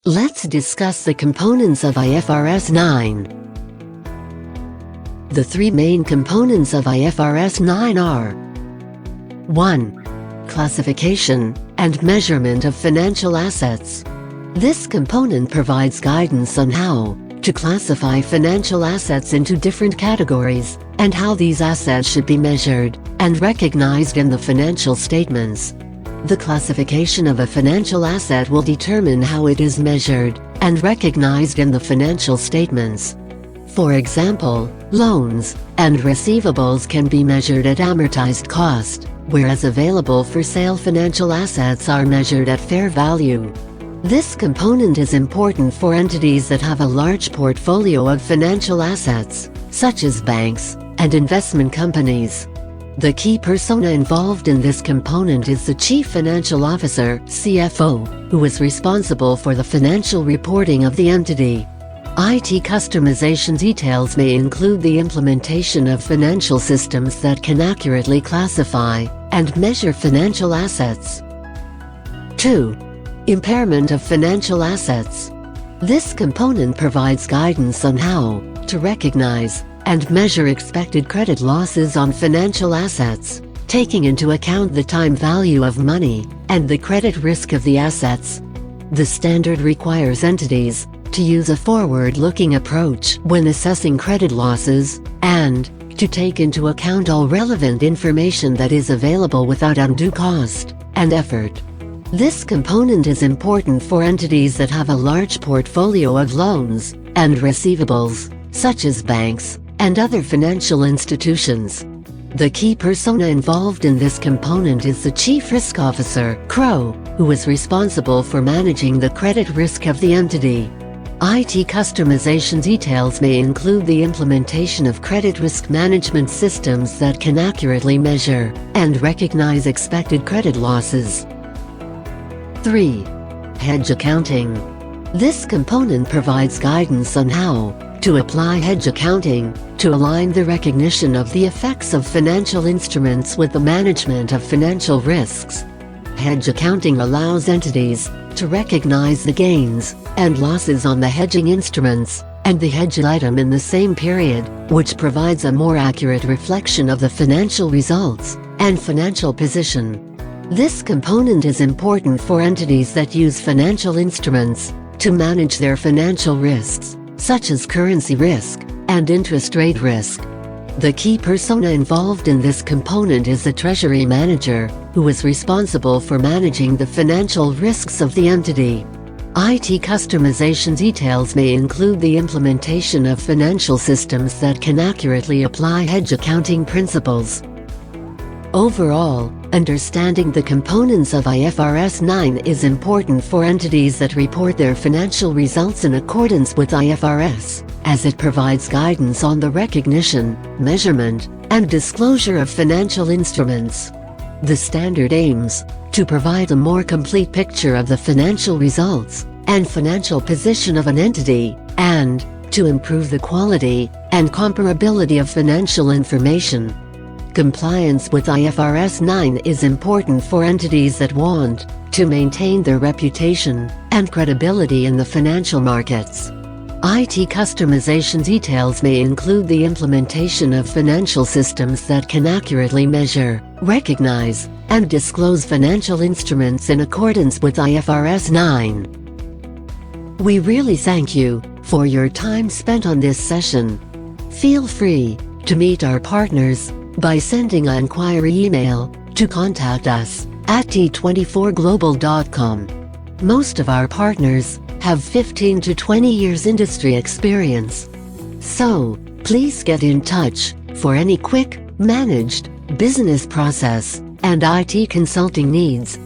Let's discuss the components of IFRS 9. The three main components of IFRS 9 are 1. Classification and measurement of financial assets. This component provides guidance on how to classify financial assets into different categories, and how these assets should be measured and recognized in the financial statements. The classification of a financial asset will determine how it is measured and recognized in the financial statements. For example, loans and receivables can be measured at amortized cost, whereas available for sale financial assets are measured at fair value. This component is important for entities that have a large portfolio of financial assets, such as banks and investment companies. The key persona involved in this component is the Chief Financial Officer (CFO), who is responsible for the financial reporting of the entity. IT customization details may include the implementation of financial systems that can accurately classify and measure financial assets. 2. Impairment of financial assets. This component provides guidance on how to recognize and measure expected credit losses on financial assets, taking into account the time value of money and the credit risk of the assets. The standard requires entities to use a forward-looking approach when assessing credit losses, and to take into account all relevant information that is available without undue cost and effort. This component is important for entities that have a large portfolio of loans and receivables, such as banks and other financial institutions. The key persona involved in this component is the Chief Risk Officer (CRO), who is responsible for managing the credit risk of the entity. IT customization details may include the implementation of credit risk management systems that can accurately measure and recognize expected credit losses. 3. Hedge accounting. This component provides guidance on how to apply hedge accounting to align the recognition of the effects of financial instruments with the management of financial risks. Hedge accounting allows entities to recognize the gains and losses on the hedging instruments and the hedged item in the same period, which provides a more accurate reflection of the financial results and financial position. This component is important for entities that use financial instruments to manage their financial risks, such as currency risk and interest rate risk. The key persona involved in this component is the Treasury Manager, who is responsible for managing the financial risks of the entity. IT customization details may include the implementation of financial systems that can accurately apply hedge accounting principles. Overall, understanding the components of IFRS 9 is important for entities that report their financial results in accordance with IFRS, as it provides guidance on the recognition, measurement, and disclosure of financial instruments. The standard aims to provide a more complete picture of the financial results and financial position of an entity, and to improve the quality and comparability of financial information. Compliance with IFRS 9 is important for entities that want to maintain their reputation and credibility in the financial markets. IT customization details may include the implementation of financial systems that can accurately measure, recognize, and disclose financial instruments in accordance with IFRS 9. We really thank you for your time spent on this session. Feel free to meet our partners by sending an inquiry email to contact us at t24global.com. Most of our partners have 15 to 20 years industry experience. So, please get in touch for any quick, managed business process and IT consulting needs.